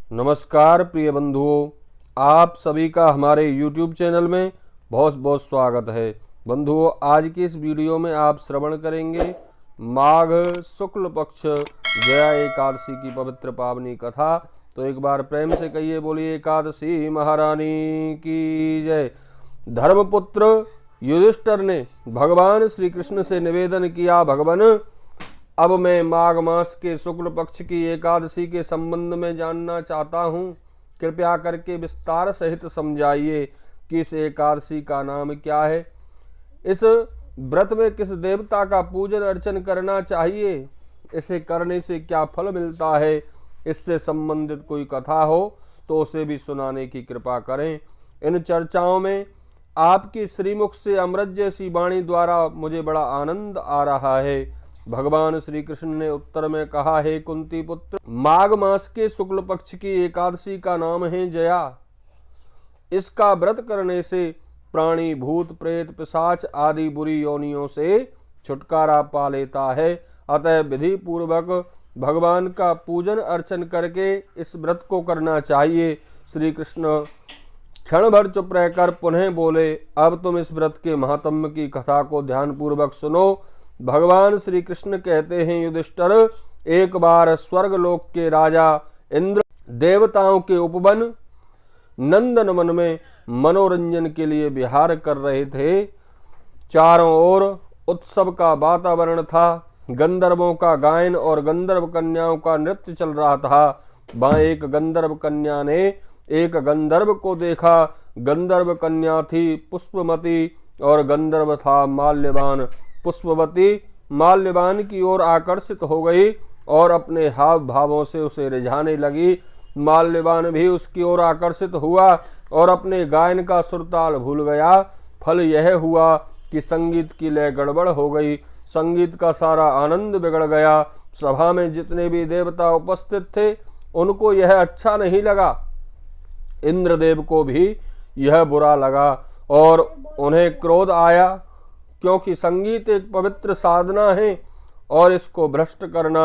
नमस्कार प्रिय बंधुओं, आप सभी का हमारे YouTube चैनल में बहुत बहुत स्वागत है। बंधुओं, आज की इस वीडियो में आप श्रवण करेंगे माघ शुक्ल पक्ष जया एकादशी की पवित्र पावनी कथा। तो एक बार प्रेम से कहिए, बोलिए एकादशी महारानी की जय। धर्मपुत्र युधिष्ठिर ने भगवान श्री कृष्ण से निवेदन किया, भगवान अब मैं माघ मास के शुक्ल पक्ष की एकादशी के संबंध में जानना चाहता हूँ। कृपया करके विस्तार सहित समझाइए कि इस एकादशी का नाम क्या है, इस व्रत में किस देवता का पूजन अर्चन करना चाहिए, इसे करने से क्या फल मिलता है। इससे संबंधित कोई कथा हो तो उसे भी सुनाने की कृपा करें। इन चर्चाओं में आपकी श्रीमुख से अमृत जैसी वाणी द्वारा मुझे बड़ा आनंद आ रहा है। भगवान श्री कृष्ण ने उत्तर में कहा, हे कुंती पुत्र, माघ मास के शुक्ल पक्ष की एकादशी का नाम है जया। इसका व्रत करने से प्राणी भूत प्रेत पिशाच आदि बुरी योनियों से छुटकारा पा लेता है। अतः विधि पूर्वक भगवान का पूजन अर्चन करके इस व्रत को करना चाहिए। श्री कृष्ण क्षण भर चुप रहकर पुनः बोले, अब तुम इस व्रत के महात्म्य की कथा को ध्यान पूर्वक सुनो। भगवान श्री कृष्ण कहते हैं, युधिष्ठिर, एक बार स्वर्ग लोक के राजा इंद्र देवताओं के उपवन नंदन वन में मनोरंजन के लिए विहार कर रहे थे। चारों ओर उत्सव का वातावरण था। गंधर्वों का गायन और गंधर्व कन्याओं का नृत्य चल रहा था। वहां एक गंधर्व कन्या ने एक गंधर्व को देखा। गंधर्व कन्या थी पुष्पमती और गंधर्व था माल्यवान। पुष्पवती माल्यवान की ओर आकर्षित हो गई और अपने हाव भावों से उसे रिझाने लगी। माल्यवान भी उसकी ओर आकर्षित हुआ और अपने गायन का सुरताल भूल गया। फल यह हुआ कि संगीत की लय गड़बड़ हो गई। संगीत का सारा आनंद बिगड़ गया। सभा में जितने भी देवता उपस्थित थे उनको यह अच्छा नहीं लगा। इंद्रदेव को भी यह बुरा लगा और उन्हें क्रोध आया, क्योंकि संगीत एक पवित्र साधना है और इसको भ्रष्ट करना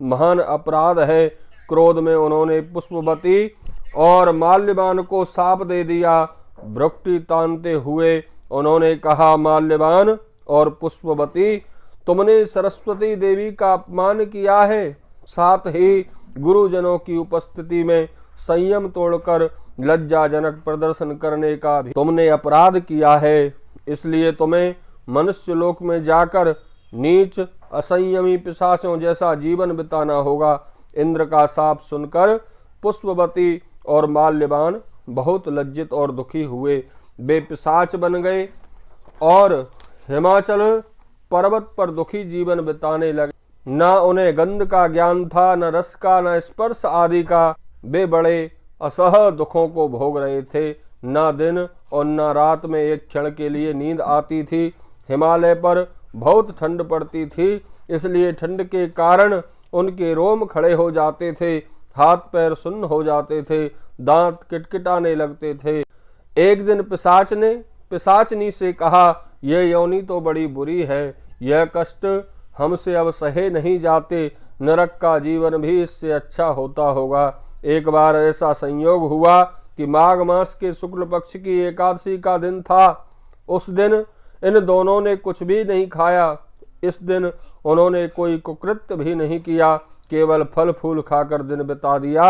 महान अपराध है। क्रोध में उन्होंने पुष्पवती और माल्यवान को शाप दे दिया। भ्रुकुटी तानते हुए उन्होंने कहा, माल्यवान और पुष्पवती, तुमने सरस्वती देवी का अपमान किया है, साथ ही गुरुजनों की उपस्थिति में संयम तोड़कर लज्जाजनक प्रदर्शन करने का भी तुमने अपराध किया है। इसलिए तुम्हें मनुष्य लोक में जाकर नीच असंयमी पिशाचों जैसा जीवन बिताना होगा। इंद्र का शाप सुनकर पुष्पवती और माल्यवान बहुत लज्जित और दुखी हुए। वे पिशाच बन गए और हिमाचल पर्वत पर दुखी जीवन बिताने लगे। न उन्हें गंध का ज्ञान था, न रस का, न स्पर्श आदि का। वे बड़े असह दुखों को भोग रहे थे। न दिन और न रात में एक क्षण के लिए नींद आती थी। हिमालय पर बहुत ठंड पड़ती थी, इसलिए ठंड के कारण उनके रोम खड़े हो जाते थे, हाथ पैर सुन्न हो जाते थे, दांत किटकिटाने लगते थे। एक दिन पिशाच ने पिशाचनी से कहा, यह योनि तो बड़ी बुरी है, यह कष्ट हमसे अब सहे नहीं जाते। नरक का जीवन भी इससे अच्छा होता होगा। एक बार ऐसा संयोग हुआ कि माघ मास के शुक्ल पक्ष की एकादशी का दिन था। उस दिन इन दोनों ने कुछ भी नहीं खाया। इस दिन उन्होंने कोई कुकृत्य भी नहीं किया, केवल फल फूल खाकर दिन बिता दिया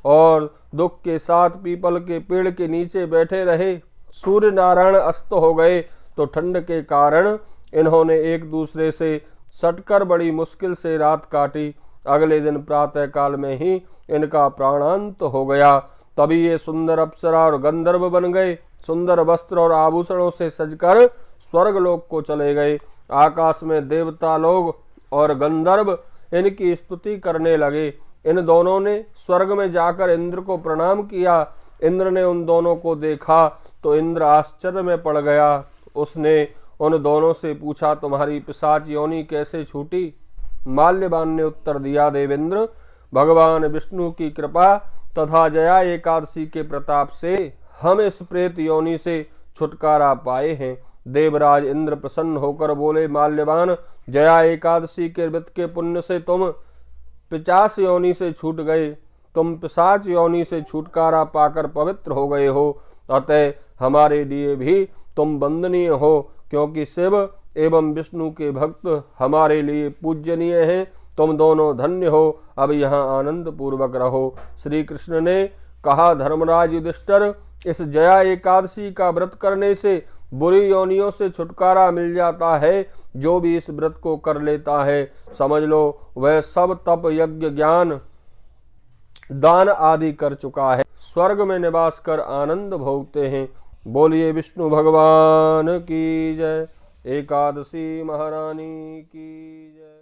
और दुख के साथ पीपल के पेड़ के नीचे बैठे रहे। सूर्य नारायण अस्त हो गए तो ठंड के कारण इन्होंने एक दूसरे से सटकर बड़ी मुश्किल से रात काटी। अगले दिन प्रातः काल में ही इनका प्राणांत हो गया। तभी ये सुंदर अप्सरा और गंधर्व बन गए। सुंदर वस्त्र और आभूषणों से सजकर स्वर्ग लोक को चले गए। आकाश में देवता लोग और गंधर्व इनकी स्तुति करने लगे। इन दोनों ने स्वर्ग में जाकर इंद्र को प्रणाम किया। इंद्र ने उन दोनों को देखा तो इंद्र आश्चर्य में पड़ गया। उसने उन दोनों से पूछा, तुम्हारी पिशाच योनि कैसे छूटी? माल्यवान ने उत्तर दिया, देवेंद्र, भगवान विष्णु की कृपा तथा जया एकादशी के प्रताप से हम इस प्रेत योनि से छुटकारा पाए हैं। देवराज इंद्र प्रसन्न होकर बोले, माल्यवान, जया एकादशी के व्रत के पुण्य से तुम 50 योनि से छूट गए। तुम पिशाच योनि से छुटकारा पाकर पवित्र हो गए हो, अतः हमारे लिए भी तुम वंदनीय हो, क्योंकि शिव एवं विष्णु के भक्त हमारे लिए पूजनीय हैं। तुम दोनों धन्य हो, अब यहाँ आनंद पूर्वक रहो। श्री कृष्ण ने कहा, धर्मराज युधिष्ठिर, इस जया एकादशी का व्रत करने से बुरी योनियों से छुटकारा मिल जाता है। जो भी इस व्रत को कर लेता है, समझ लो वह सब तप यज्ञ ज्ञान दान आदि कर चुका है, स्वर्ग में निवास कर आनंद भोगते हैं। बोलिए विष्णु भगवान की जय। एकादशी महारानी की जय।